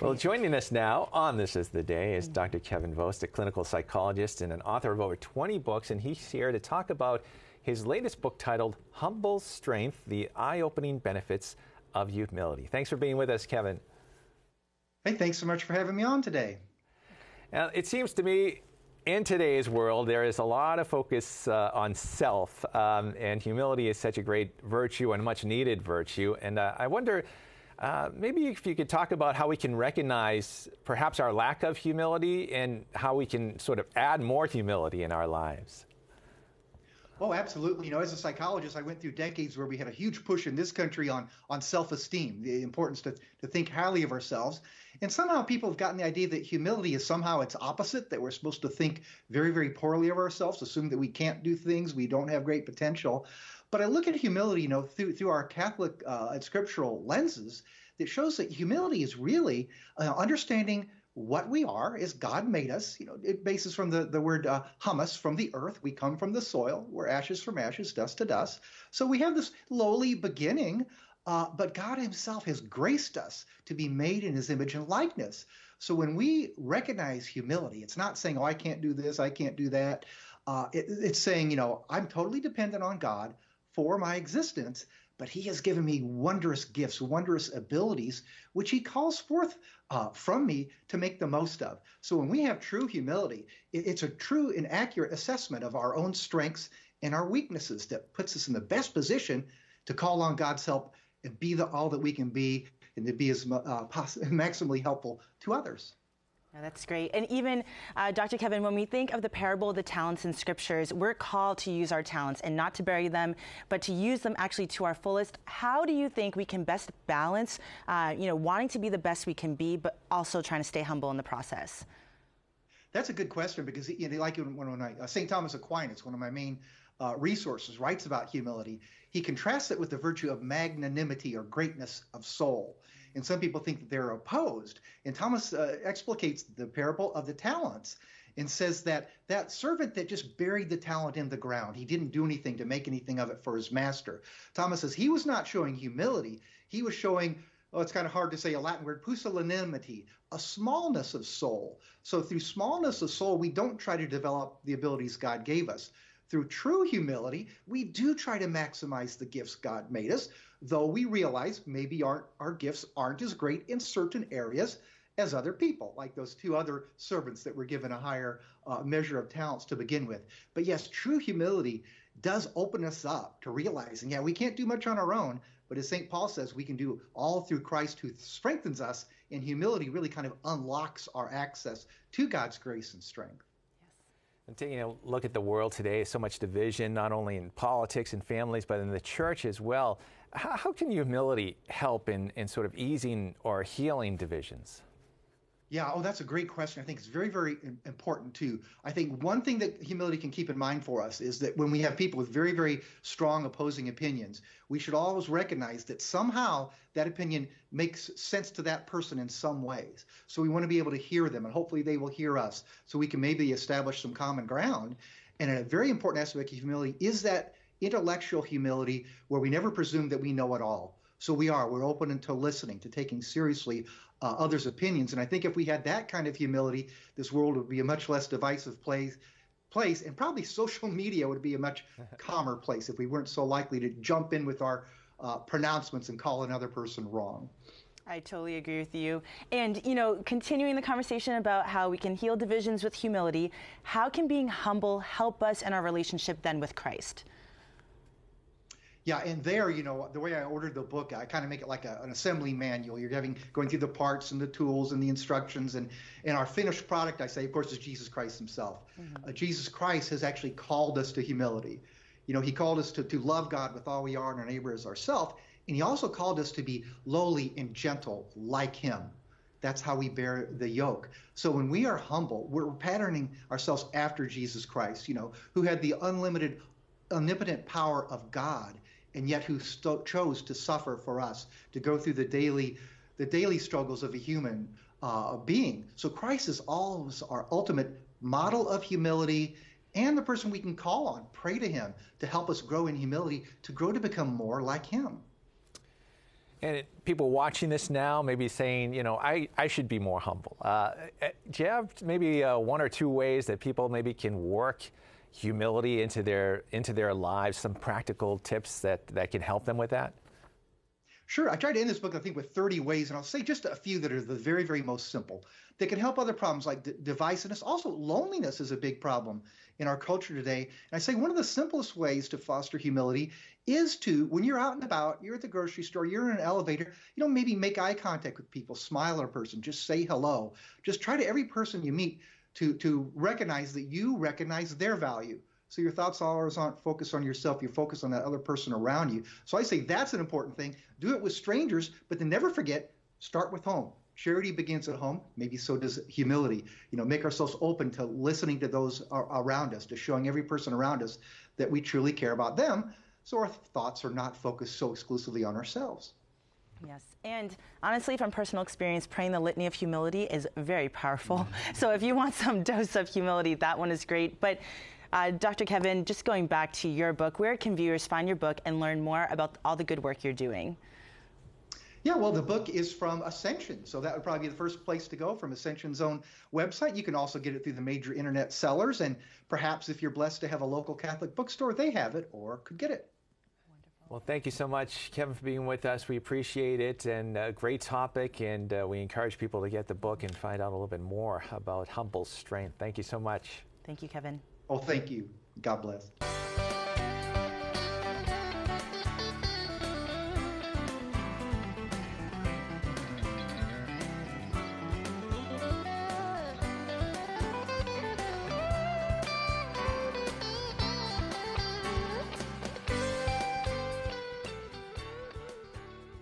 Well, joining us now on This Is the Day is Dr. Kevin Vost, a clinical psychologist and an author of over 20 books, and he's here to talk about his latest book titled Humble Strength, The Eye-Opening Benefits of Humility. Thanks for being with us, Kevin. Hey, thanks so much for having me on today. Now, it seems to me in today's world there is a lot of focus on self, and humility is such a great virtue and a much needed virtue. And I wonder, maybe if you could talk about how we can recognize perhaps our lack of humility and how we can sort of add more humility in our lives. Oh, absolutely. As a psychologist, I went through decades where we had a huge push in this country on self-esteem, the importance to think highly of ourselves. And somehow people have gotten the idea that humility is somehow its opposite, that we're supposed to think very, very poorly of ourselves, assume that we can't do things, we don't have great potential. But I look at humility, through our Catholic and scriptural lenses, that shows that humility is really understanding what we are as God made us. It bases from the word humus, from the earth. We come from the soil. We're ashes from ashes, dust to dust. So we have this lowly beginning, but God himself has graced us to be made in his image and likeness. So when we recognize humility, it's not saying, oh, I can't do this, I can't do that. It's saying, I'm totally dependent on God for my existence, but he has given me wondrous gifts, wondrous abilities, which he calls forth from me to make the most of. So when we have true humility, it's a true and accurate assessment of our own strengths and our weaknesses that puts us in the best position to call on God's help and be all that we can be, and to be as maximally helpful to others. Oh, that's great. And even, Dr. Kevin, when we think of the parable of the talents in scriptures, we're called to use our talents and not to bury them, but to use them actually to our fullest. How do you think we can best balance, wanting to be the best we can be, but also trying to stay humble in the process? That's a good question, because like when St. Thomas Aquinas, one of my main resources, writes about humility, he contrasts it with the virtue of magnanimity or greatness of soul. And some people think that they're opposed. And Thomas explicates the parable of the talents and says that that servant that just buried the talent in the ground, he didn't do anything to make anything of it for his master. Thomas says he was not showing humility. He was showing, it's kind of hard to say a Latin word, pusillanimity, a smallness of soul. So through smallness of soul, we don't try to develop the abilities God gave us. Through true humility, we do try to maximize the gifts God made us, though we realize maybe our gifts aren't as great in certain areas as other people, like those two other servants that were given a higher measure of talents to begin with. But yes, true humility does open us up to realizing, we can't do much on our own, but as St. Paul says, we can do all through Christ who strengthens us, and humility really kind of unlocks our access to God's grace and strength. And taking a look at the world today, so much division, not only in politics and families, but in the church as well. How can humility help in sort of easing or healing divisions? Yeah, that's a great question. I think it's very, very important too. I think one thing that humility can keep in mind for us is that when we have people with very, very strong opposing opinions, we should always recognize that somehow that opinion makes sense to that person in some ways. So we want to be able to hear them, and hopefully they will hear us, so we can maybe establish some common ground. And a very important aspect of humility is that intellectual humility, where we never presume that we know it all. So we're open to listening, to taking seriously others' opinions. And I think if we had that kind of humility, this world would be a much less divisive place, and probably social media would be a much calmer place if we weren't so likely to jump in with our pronouncements and call another person wrong. I totally agree with you. And, continuing the conversation about how we can heal divisions with humility, how can being humble help us in our relationship then with Christ? Yeah, and there, the way I ordered the book, I kind of make it like an assembly manual. You're going through the parts and the tools and the instructions, and our finished product, I say, of course, is Jesus Christ himself. Mm-hmm. Jesus Christ has actually called us to humility. He called us to love God with all we are and our neighbor as ourselves, and he also called us to be lowly and gentle like him. That's how we bear the yoke. So when we are humble, we're patterning ourselves after Jesus Christ, who had the unlimited, omnipotent power of God, and yet who chose to suffer for us, to go through the daily struggles of a human being. So Christ is always our ultimate model of humility, and the person we can call on, pray to him to help us grow in humility, to grow to become more like him. And people watching this now may be saying, I should be more humble. Do you have maybe one or two ways that people maybe can work humility into their lives, some practical tips that can help them with that? Sure. I tried to end this book, I think, with 30 ways, and I'll say just a few that are the very, very most simple that can help other problems like divisiveness. Also, loneliness is a big problem in our culture today. And I say one of the simplest ways to foster humility is to, when you're out and about, you're at the grocery store, you're in an elevator, maybe make eye contact with people, smile at a person, just say hello. Just try to every person you meet to recognize that you recognize their value. So your thoughts always aren't focused on yourself, you're focused on that other person around you. So I say that's an important thing. Do it with strangers, but then never forget, start with home. Charity begins at home, maybe so does humility. Make ourselves open to listening to those around us, to showing every person around us that we truly care about them, so our thoughts are not focused so exclusively on ourselves. Yes, and honestly, from personal experience, praying the litany of humility is very powerful. So if you want some dose of humility, that one is great. But Dr. Kevin, just going back to your book, where can viewers find your book and learn more about all the good work you're doing? Yeah, well, the book is from Ascension, so that would probably be the first place to go, from Ascension's own website. You can also get it through the major internet sellers, and perhaps if you're blessed to have a local Catholic bookstore, they have it or could get it. Wonderful. Well, thank you so much, Kevin, for being with us. We appreciate it, and a great topic, and we encourage people to get the book and find out a little bit more about humble strength. Thank you so much. Thank you, Kevin. Oh, thank you. God bless.